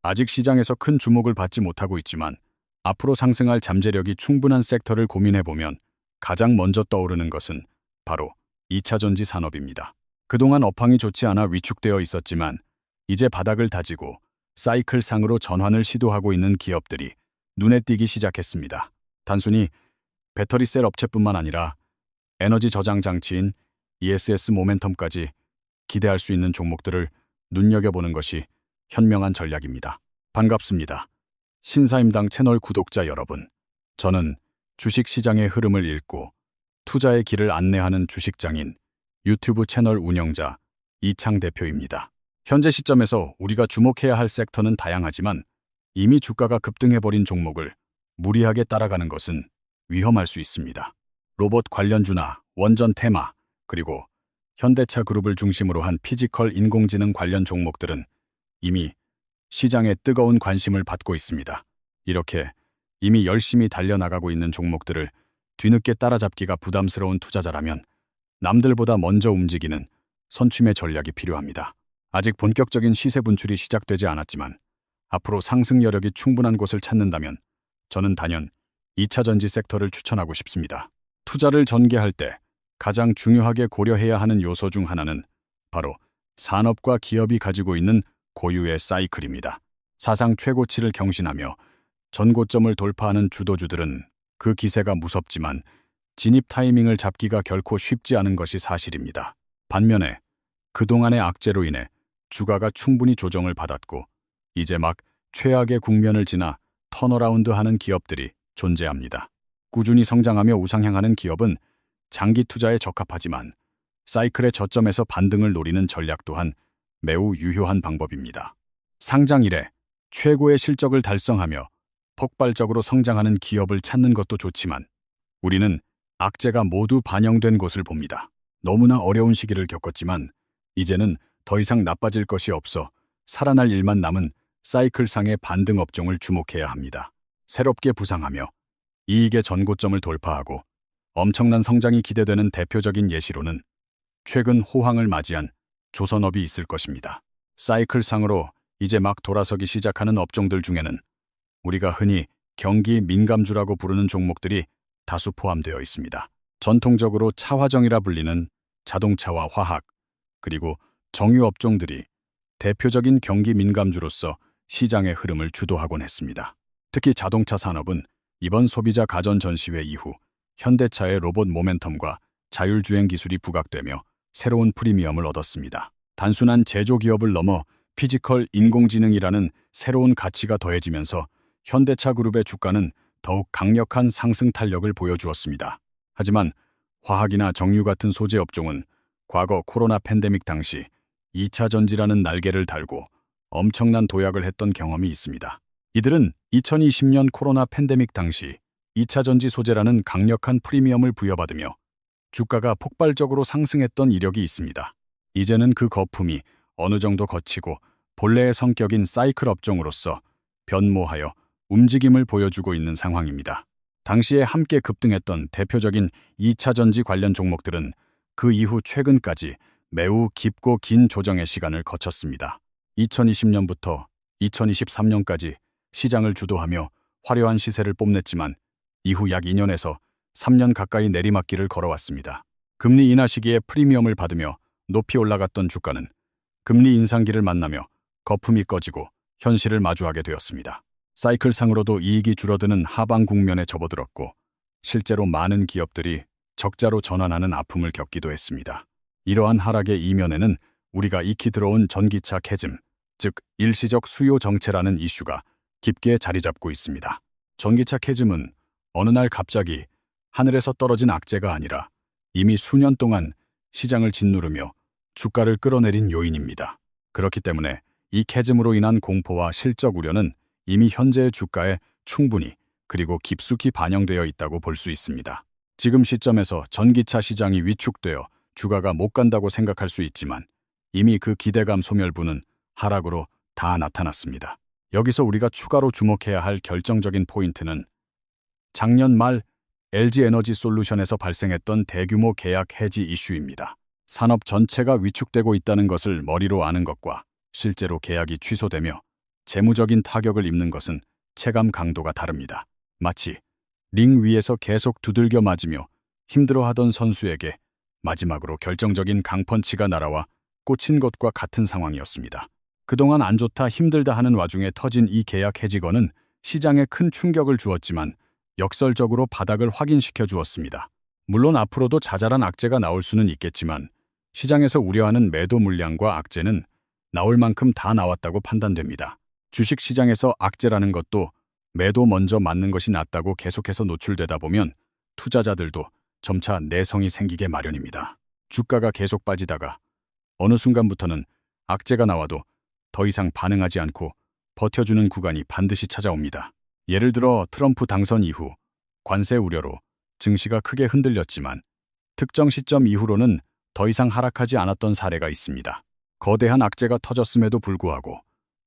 아직 시장에서 큰 주목을 받지 못하고 있지만 앞으로 상승할 잠재력이 충분한 섹터를 고민해보면 가장 먼저 떠오르는 것은 바로 2차전지 산업입니다. 그동안 업황이 좋지 않아 위축되어 있었지만 이제 바닥을 다지고 사이클상으로 전환을 시도하고 있는 기업들이 눈에 띄기 시작했습니다. 단순히 배터리셀 업체뿐만 아니라 에너지 저장 장치인 ESS 모멘텀까지 기대할 수 있는 종목들을 눈여겨보는 것이 현명한 전략입니다. 반갑습니다. 신사임당 채널 구독자 여러분. 저는 주식시장의 흐름을 읽고 투자의 길을 안내하는 주식장인 유튜브 채널 운영자 이창 대표입니다. 현재 시점에서 우리가 주목해야 할 섹터는 다양하지만 이미 주가가 급등해버린 종목을 무리하게 따라가는 것은 위험할 수 있습니다. 로봇 관련주나 원전 테마, 그리고 현대차 그룹을 중심으로 한 피지컬 인공지능 관련 종목들은 이미 시장에 뜨거운 관심을 받고 있습니다. 이렇게 이미 열심히 달려나가고 있는 종목들을 뒤늦게 따라잡기가 부담스러운 투자자라면 남들보다 먼저 움직이는 선취매 전략이 필요합니다. 아직 본격적인 시세 분출이 시작되지 않았지만 앞으로 상승 여력이 충분한 곳을 찾는다면 저는 단연 2차전지 섹터를 추천하고 싶습니다. 투자를 전개할 때 가장 중요하게 고려해야 하는 요소 중 하나는 바로 산업과 기업이 가지고 있는 고유의 사이클입니다. 사상 최고치를 경신하며 전고점을 돌파하는 주도주들은 그 기세가 무섭지만 진입 타이밍을 잡기가 결코 쉽지 않은 것이 사실입니다. 반면에 그동안의 악재로 인해 주가가 충분히 조정을 받았고 이제 막 최악의 국면을 지나 턴어라운드하는 기업들이 존재합니다. 꾸준히 성장하며 우상향하는 기업은 장기 투자에 적합하지만 사이클의 저점에서 반등을 노리는 전략 또한 매우 유효한 방법입니다. 상장 이래 최고의 실적을 달성하며 폭발적으로 성장하는 기업을 찾는 것도 좋지만 우리는 악재가 모두 반영된 곳을 봅니다. 너무나 어려운 시기를 겪었지만 이제는 더 이상 나빠질 것이 없어 살아날 일만 남은 사이클상의 반등 업종을 주목해야 합니다. 새롭게 부상하며 이익의 전고점을 돌파하고 엄청난 성장이 기대되는 대표적인 예시로는 최근 호황을 맞이한 조선업이 있을 것입니다. 사이클상으로 이제 막 돌아서기 시작하는 업종들 중에는 우리가 흔히 경기 민감주라고 부르는 종목들이 다수 포함되어 있습니다. 전통적으로 차화정이라 불리는 자동차와 화학, 그리고 정유 업종들이 대표적인 경기 민감주로서 시장의 흐름을 주도하곤 했습니다. 특히 자동차 산업은 이번 소비자 가전 전시회 이후 현대차의 로봇 모멘텀과 자율주행 기술이 부각되며 새로운 프리미엄을 얻었습니다. 단순한 제조기업을 넘어 피지컬 인공지능이라는 새로운 가치가 더해지면서 현대차 그룹의 주가는 더욱 강력한 상승 탄력을 보여주었습니다. 하지만 화학이나 정유 같은 소재 업종은 과거 코로나 팬데믹 당시 2차 전지라는 날개를 달고 엄청난 도약을 했던 경험이 있습니다. 이들은 2020년 코로나 팬데믹 당시 2차 전지 소재라는 강력한 프리미엄을 부여받으며 주가가 폭발적으로 상승했던 이력이 있습니다. 이제는 그 거품이 어느 정도 거치고 본래의 성격인 사이클 업종으로서 변모하여 움직임을 보여주고 있는 상황입니다. 당시에 함께 급등했던 대표적인 2차 전지 관련 종목들은 그 이후 최근까지 매우 깊고 긴 조정의 시간을 거쳤습니다. 2020년부터 2023년까지 시장을 주도하며 화려한 시세를 뽐냈지만 이후 약 2년에서 3년 가까이 내리막길을 걸어왔습니다. 금리 인하 시기에 프리미엄을 받으며 높이 올라갔던 주가는 금리 인상기를 만나며 거품이 꺼지고 현실을 마주하게 되었습니다. 사이클상으로도 이익이 줄어드는 하방 국면에 접어들었고 실제로 많은 기업들이 적자로 전환하는 아픔을 겪기도 했습니다. 이러한 하락의 이면에는 우리가 익히 들어온 전기차 캐즘, 즉 일시적 수요 정체라는 이슈가 깊게 자리 잡고 있습니다. 전기차 캐즘은 어느 날 갑자기 하늘에서 떨어진 악재가 아니라 이미 수년 동안 시장을 짓누르며 주가를 끌어내린 요인입니다. 그렇기 때문에 이 캐즘으로 인한 공포와 실적 우려는 이미 현재의 주가에 충분히 그리고 깊숙이 반영되어 있다고 볼 수 있습니다. 지금 시점에서 전기차 시장이 위축되어 주가가 못 간다고 생각할 수 있지만 이미 그 기대감 소멸부는 하락으로 다 나타났습니다. 여기서 우리가 추가로 주목해야 할 결정적인 포인트는 작년 말 LG에너지솔루션에서 발생했던 대규모 계약 해지 이슈입니다. 산업 전체가 위축되고 있다는 것을 머리로 아는 것과 실제로 계약이 취소되며 재무적인 타격을 입는 것은 체감 강도가 다릅니다. 마치 링 위에서 계속 두들겨 맞으며 힘들어하던 선수에게 마지막으로 결정적인 강펀치가 날아와 꽂힌 것과 같은 상황이었습니다. 그동안 안 좋다 힘들다 하는 와중에 터진 이 계약 해지건은 시장에 큰 충격을 주었지만 역설적으로 바닥을 확인시켜 주었습니다. 물론 앞으로도 자잘한 악재가 나올 수는 있겠지만 시장에서 우려하는 매도 물량과 악재는 나올 만큼 다 나왔다고 판단됩니다. 주식시장에서 악재라는 것도 매도 먼저 맞는 것이 낫다고 계속해서 노출되다 보면 투자자들도 점차 내성이 생기게 마련입니다. 주가가 계속 빠지다가 어느 순간부터는 악재가 나와도 더 이상 반응하지 않고 버텨주는 구간이 반드시 찾아옵니다. 예를 들어 트럼프 당선 이후 관세 우려로 증시가 크게 흔들렸지만 특정 시점 이후로는 더 이상 하락하지 않았던 사례가 있습니다. 거대한 악재가 터졌음에도 불구하고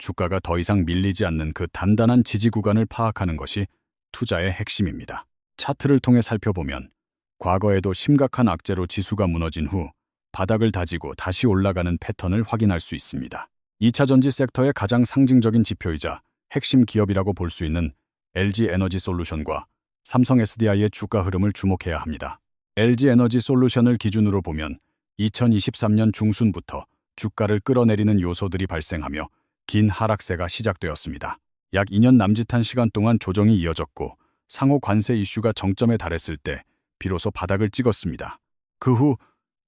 주가가 더 이상 밀리지 않는 그 단단한 지지 구간을 파악하는 것이 투자의 핵심입니다. 차트를 통해 살펴보면 과거에도 심각한 악재로 지수가 무너진 후 바닥을 다지고 다시 올라가는 패턴을 확인할 수 있습니다. 2차 전지 섹터의 가장 상징적인 지표이자 핵심 기업이라고 볼 수 있는 LG 에너지 솔루션과 삼성 SDI의 주가 흐름을 주목해야 합니다. LG 에너지 솔루션을 기준으로 보면 2023년 중순부터 주가를 끌어내리는 요소들이 발생하며 긴 하락세가 시작되었습니다. 약 2년 남짓한 시간 동안 조정이 이어졌고 상호 관세 이슈가 정점에 달했을 때 비로소 바닥을 찍었습니다. 그 후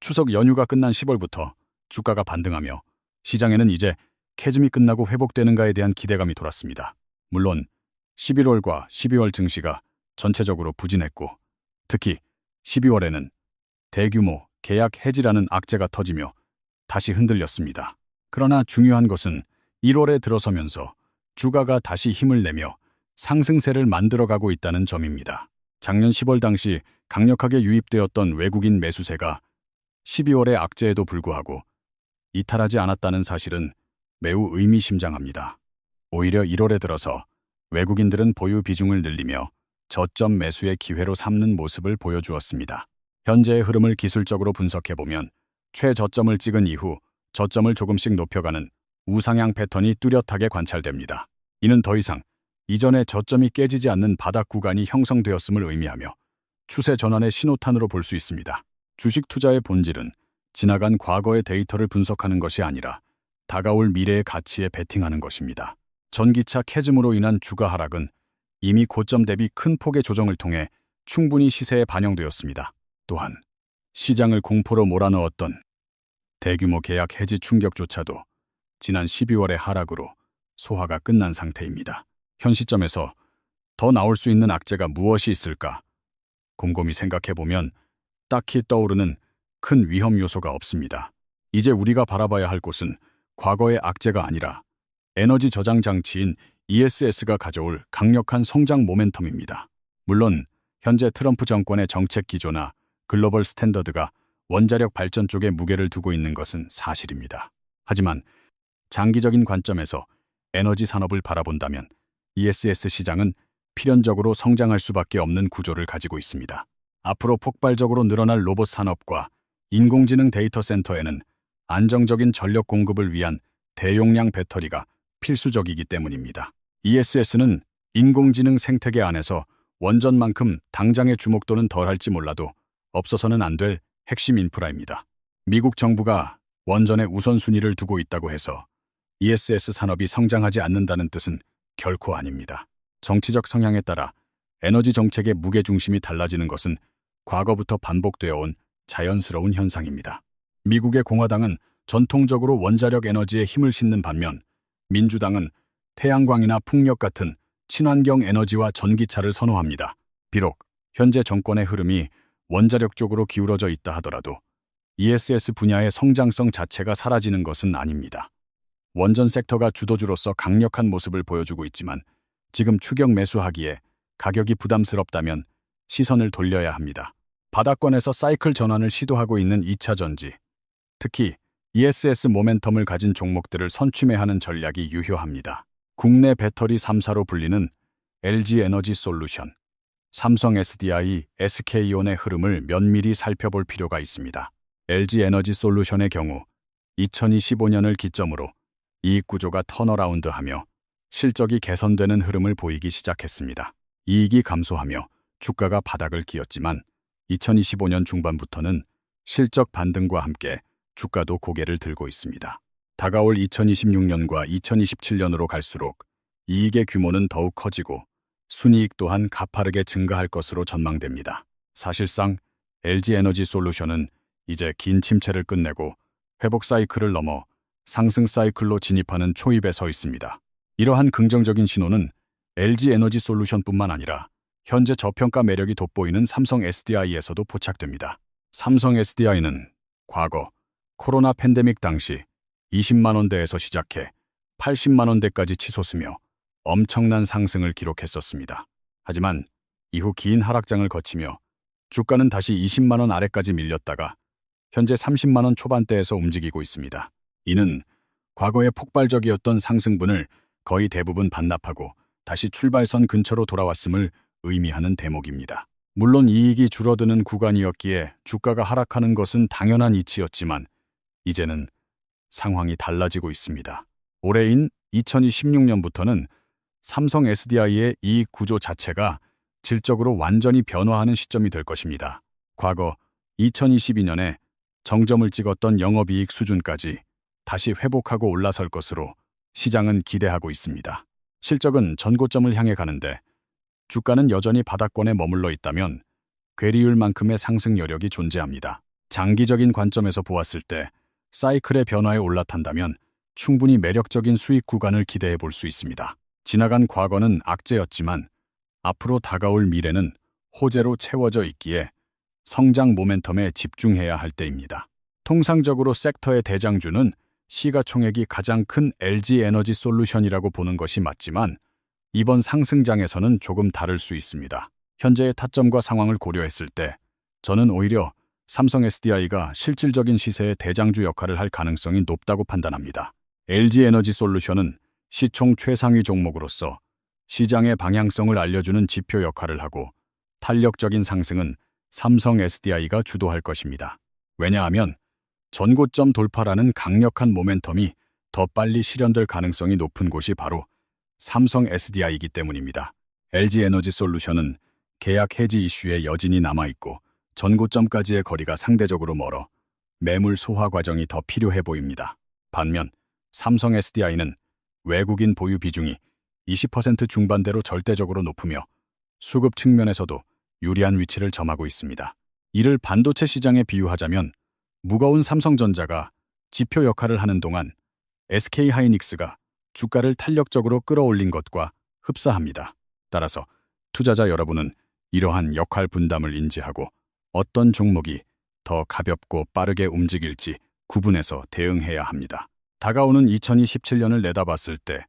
추석 연휴가 끝난 10월부터 주가가 반등하며 시장에는 이제 캐즘이 끝나고 회복되는가에 대한 기대감이 돌았습니다. 물론 11월과 12월 증시가 전체적으로 부진했고 특히 12월에는 대규모 계약 해지라는 악재가 터지며 다시 흔들렸습니다. 그러나 중요한 것은 1월에 들어서면서 주가가 다시 힘을 내며 상승세를 만들어가고 있다는 점입니다. 작년 10월 당시 강력하게 유입되었던 외국인 매수세가 12월의 악재에도 불구하고 이탈하지 않았다는 사실은 매우 의미심장합니다. 오히려 1월에 들어서 외국인들은 보유 비중을 늘리며 저점 매수의 기회로 삼는 모습을 보여주었습니다. 현재의 흐름을 기술적으로 분석해보면 최저점을 찍은 이후 저점을 조금씩 높여가는 우상향 패턴이 뚜렷하게 관찰됩니다. 이는 더 이상 이전의 저점이 깨지지 않는 바닥 구간이 형성되었음을 의미하며 추세 전환의 신호탄으로 볼 수 있습니다. 주식 투자의 본질은 지나간 과거의 데이터를 분석하는 것이 아니라 다가올 미래의 가치에 베팅하는 것입니다. 전기차 캐즘으로 인한 주가 하락은 이미 고점 대비 큰 폭의 조정을 통해 충분히 시세에 반영되었습니다. 또한 시장을 공포로 몰아넣었던 대규모 계약 해지 충격조차도 지난 12월의 하락으로 소화가 끝난 상태입니다. 현 시점에서 더 나올 수 있는 악재가 무엇이 있을까? 곰곰이 생각해보면 딱히 떠오르는 큰 위험 요소가 없습니다. 이제 우리가 바라봐야 할 곳은 과거의 악재가 아니라 에너지 저장 장치인 ESS가 가져올 강력한 성장 모멘텀입니다. 물론 현재 트럼프 정권의 정책 기조나 글로벌 스탠더드가 원자력 발전 쪽에 무게를 두고 있는 것은 사실입니다. 하지만 장기적인 관점에서 에너지 산업을 바라본다면 ESS 시장은 필연적으로 성장할 수밖에 없는 구조를 가지고 있습니다. 앞으로 폭발적으로 늘어날 로봇 산업과 인공지능 데이터 센터에는 안정적인 전력 공급을 위한 대용량 배터리가 필수적이기 때문입니다. ESS는 인공지능 생태계 안에서 원전만큼 당장의 주목도는 덜할지 몰라도 없어서는 안 될 핵심 인프라입니다. 미국 정부가 원전에 우선순위를 두고 있다고 해서 ESS 산업이 성장하지 않는다는 뜻은 결코 아닙니다. 정치적 성향에 따라 에너지 정책의 무게중심이 달라지는 것은 과거부터 반복되어 온 자연스러운 현상입니다. 미국의 공화당은 전통적으로 원자력 에너지에 힘을 싣는 반면 민주당은 태양광이나 풍력 같은 친환경 에너지와 전기차를 선호합니다. 비록 현재 정권의 흐름이 원자력 쪽으로 기울어져 있다 하더라도 ESS 분야의 성장성 자체가 사라지는 것은 아닙니다. 원전 섹터가 주도주로서 강력한 모습을 보여주고 있지만 지금 추격 매수하기에 가격이 부담스럽다면 시선을 돌려야 합니다. 바닥권에서 사이클 전환을 시도하고 있는 2차 전지, 특히 ESS 모멘텀을 가진 종목들을 선취매하는 전략이 유효합니다. 국내 배터리 3사로 불리는 LG 에너지 솔루션, 삼성 SDI, SK온의 흐름을 면밀히 살펴볼 필요가 있습니다. LG 에너지 솔루션의 경우 2025년을 기점으로 이익 구조가 턴어라운드하며 실적이 개선되는 흐름을 보이기 시작했습니다. 이익이 감소하며 주가가 바닥을 기었지만 2025년 중반부터는 실적 반등과 함께 주가도 고개를 들고 있습니다. 다가올 2026년과 2027년으로 갈수록 이익의 규모는 더욱 커지고 순이익 또한 가파르게 증가할 것으로 전망됩니다. 사실상 LG에너지솔루션은 이제 긴 침체를 끝내고 회복 사이클을 넘어 상승 사이클로 진입하는 초입에 서 있습니다. 이러한 긍정적인 신호는 LG에너지솔루션뿐만 아니라 현재 저평가 매력이 돋보이는 삼성 SDI에서도 포착됩니다. 삼성 SDI는 과거 코로나 팬데믹 당시 20만 원대에서 시작해 80만 원대까지 치솟으며 엄청난 상승을 기록했었습니다. 하지만 이후 긴 하락장을 거치며 주가는 다시 20만 원 아래까지 밀렸다가 현재 30만 원 초반대에서 움직이고 있습니다. 이는 과거의 폭발적이었던 상승분을 거의 대부분 반납하고 다시 출발선 근처로 돌아왔음을 의미하는 대목입니다. 물론 이익이 줄어드는 구간이었기에 주가가 하락하는 것은 당연한 이치였지만 이제는 상황이 달라지고 있습니다. 올해인 2026년부터는 삼성 SDI의 이익 구조 자체가 질적으로 완전히 변화하는 시점이 될 것입니다. 과거 2022년에 정점을 찍었던 영업이익 수준까지 다시 회복하고 올라설 것으로 시장은 기대하고 있습니다. 실적은 전고점을 향해 가는데 주가는 여전히 바닥권에 머물러 있다면 괴리율만큼의 상승 여력이 존재합니다. 장기적인 관점에서 보았을 때 사이클의 변화에 올라탄다면 충분히 매력적인 수익 구간을 기대해 볼 수 있습니다. 지나간 과거는 악재였지만 앞으로 다가올 미래는 호재로 채워져 있기에 성장 모멘텀에 집중해야 할 때입니다. 통상적으로 섹터의 대장주는 시가총액이 가장 큰 LG에너지솔루션이라고 보는 것이 맞지만 이번 상승장에서는 조금 다를 수 있습니다. 현재의 타점과 상황을 고려했을 때 저는 오히려 삼성 SDI가 실질적인 시세의 대장주 역할을 할 가능성이 높다고 판단합니다. LG에너지솔루션은 시총 최상위 종목으로서 시장의 방향성을 알려주는 지표 역할을 하고 탄력적인 상승은 삼성 SDI가 주도할 것입니다. 왜냐하면 전고점 돌파라는 강력한 모멘텀이 더 빨리 실현될 가능성이 높은 곳이 바로 삼성 SDI이기 때문입니다. LG에너지솔루션은 계약 해지 이슈에 여진이 남아있고 전고점까지의 거리가 상대적으로 멀어 매물 소화 과정이 더 필요해 보입니다. 반면 삼성 SDI는 외국인 보유 비중이 20% 중반대로 절대적으로 높으며 수급 측면에서도 유리한 위치를 점하고 있습니다. 이를 반도체 시장에 비유하자면 무거운 삼성전자가 지표 역할을 하는 동안 SK하이닉스가 주가를 탄력적으로 끌어올린 것과 흡사합니다. 따라서 투자자 여러분은 이러한 역할 분담을 인지하고 어떤 종목이 더 가볍고 빠르게 움직일지 구분해서 대응해야 합니다. 다가오는 2027년을 내다봤을 때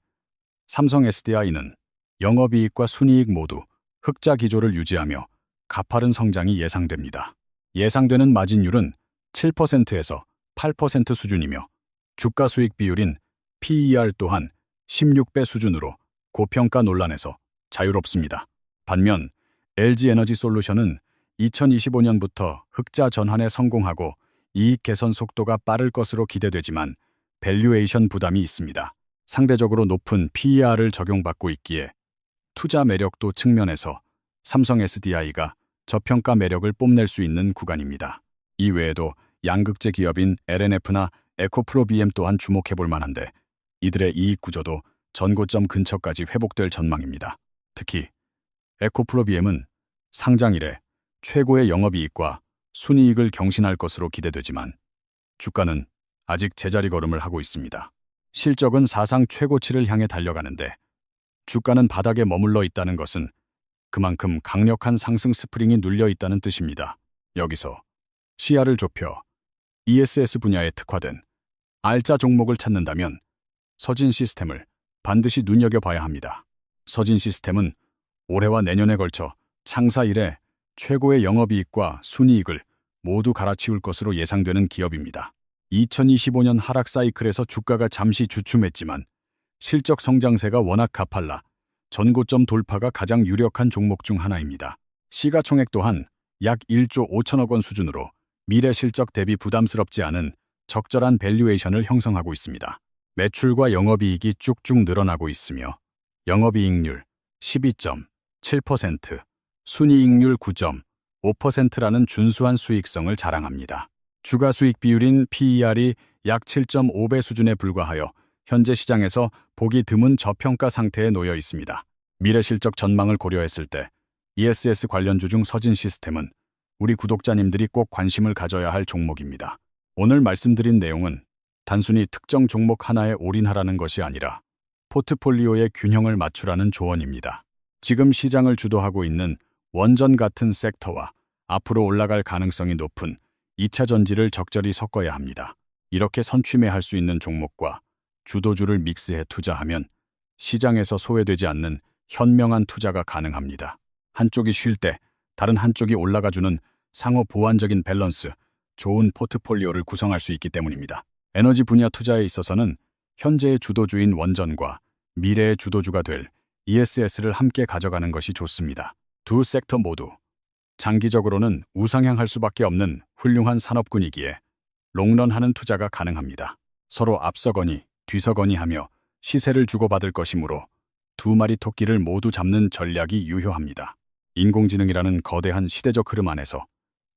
삼성 SDI는 영업이익과 순이익 모두 흑자 기조를 유지하며 가파른 성장이 예상됩니다. 예상되는 마진율은 7%에서 8% 수준이며 주가 수익 비율인 PER 또한 16배 수준으로 고평가 논란에서 자유롭습니다. 반면 LG에너지솔루션은 2025년부터 흑자 전환에 성공하고 이익 개선 속도가 빠를 것으로 기대되지만 밸류에이션 부담이 있습니다. 상대적으로 높은 PER을 적용받고 있기에 투자 매력도 측면에서 삼성 SDI가 저평가 매력을 뽐낼 수 있는 구간입니다. 이 외에도 양극재 기업인 LNF나 에코프로비엠 또한 주목해볼 만한데 이들의 이익 구조도 전고점 근처까지 회복될 전망입니다. 특히 에코프로비엠은 상장 이래 최고의 영업이익과 순이익을 경신할 것으로 기대되지만 주가는 아직 제자리 걸음을 하고 있습니다. 실적은 사상 최고치를 향해 달려가는데 주가는 바닥에 머물러 있다는 것은 그만큼 강력한 상승 스프링이 눌려 있다는 뜻입니다. 여기서 시야를 좁혀 ESS 분야에 특화된 알짜 종목을 찾는다면 서진시스템을 반드시 눈여겨봐야 합니다. 서진시스템은 올해와 내년에 걸쳐 창사 이래 최고의 영업이익과 순이익을 모두 갈아치울 것으로 예상되는 기업입니다. 2025년 하락 사이클에서 주가가 잠시 주춤했지만 실적 성장세가 워낙 가팔라 전고점 돌파가 가장 유력한 종목 중 하나입니다. 시가총액 또한 약 1조 5천억 원 수준으로 미래 실적 대비 부담스럽지 않은 적절한 밸류에이션을 형성하고 있습니다. 매출과 영업이익이 쭉쭉 늘어나고 있으며 영업이익률 12.7%, 순이익률 9.5%라는 준수한 수익성을 자랑합니다. 주가 수익 비율인 PER이 약 7.5배 수준에 불과하여 현재 시장에서 보기 드문 저평가 상태에 놓여 있습니다. 미래 실적 전망을 고려했을 때 ESS 관련주 중 서진 시스템은 우리 구독자님들이 꼭 관심을 가져야 할 종목입니다. 오늘 말씀드린 내용은 단순히 특정 종목 하나에 올인하라는 것이 아니라 포트폴리오의 균형을 맞추라는 조언입니다. 지금 시장을 주도하고 있는 원전 같은 섹터와 앞으로 올라갈 가능성이 높은 2차 전지를 적절히 섞어야 합니다. 이렇게 선취매할 수 있는 종목과 주도주를 믹스해 투자하면 시장에서 소외되지 않는 현명한 투자가 가능합니다. 한쪽이 쉴 때 다른 한쪽이 올라가주는 상호 보완적인 밸런스, 좋은 포트폴리오를 구성할 수 있기 때문입니다. 에너지 분야 투자에 있어서는 현재의 주도주인 원전과 미래의 주도주가 될 ESS를 함께 가져가는 것이 좋습니다. 두 섹터 모두 장기적으로는 우상향할 수밖에 없는 훌륭한 산업군이기에 롱런하는 투자가 가능합니다. 서로 앞서거니 뒤서거니 하며 시세를 주고받을 것이므로 두 마리 토끼를 모두 잡는 전략이 유효합니다. 인공지능이라는 거대한 시대적 흐름 안에서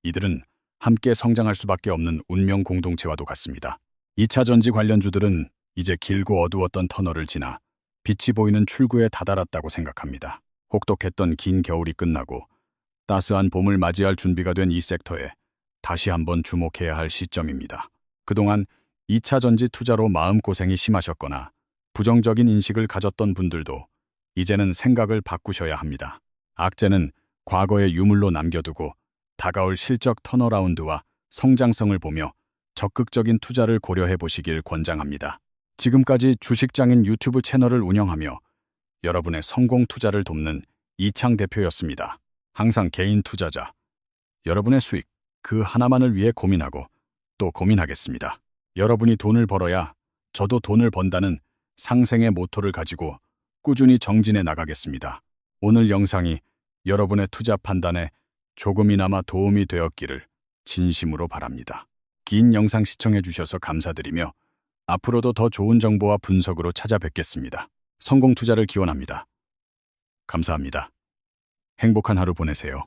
이들은 함께 성장할 수밖에 없는 운명 공동체와도 같습니다. 2차 전지 관련주들은 이제 길고 어두웠던 터널을 지나 빛이 보이는 출구에 다다랐다고 생각합니다. 혹독했던 긴 겨울이 끝나고 따스한 봄을 맞이할 준비가 된 이 섹터에 다시 한번 주목해야 할 시점입니다. 그동안 2차 전지 투자로 마음고생이 심하셨거나 부정적인 인식을 가졌던 분들도 이제는 생각을 바꾸셔야 합니다. 악재는 과거의 유물로 남겨두고 다가올 실적 턴어라운드와 성장성을 보며 적극적인 투자를 고려해 보시길 권장합니다. 지금까지 주식장인 유튜브 채널을 운영하며 여러분의 성공 투자를 돕는 이창 대표였습니다. 항상 개인 투자자, 여러분의 수익 그 하나만을 위해 고민하고 또 고민하겠습니다. 여러분이 돈을 벌어야 저도 돈을 번다는 상생의 모토를 가지고 꾸준히 정진해 나가겠습니다. 오늘 영상이 여러분의 투자 판단에 조금이나마 도움이 되었기를 진심으로 바랍니다. 긴 영상 시청해 주셔서 감사드리며 앞으로도 더 좋은 정보와 분석으로 찾아뵙겠습니다. 성공 투자를 기원합니다. 감사합니다. 행복한 하루 보내세요.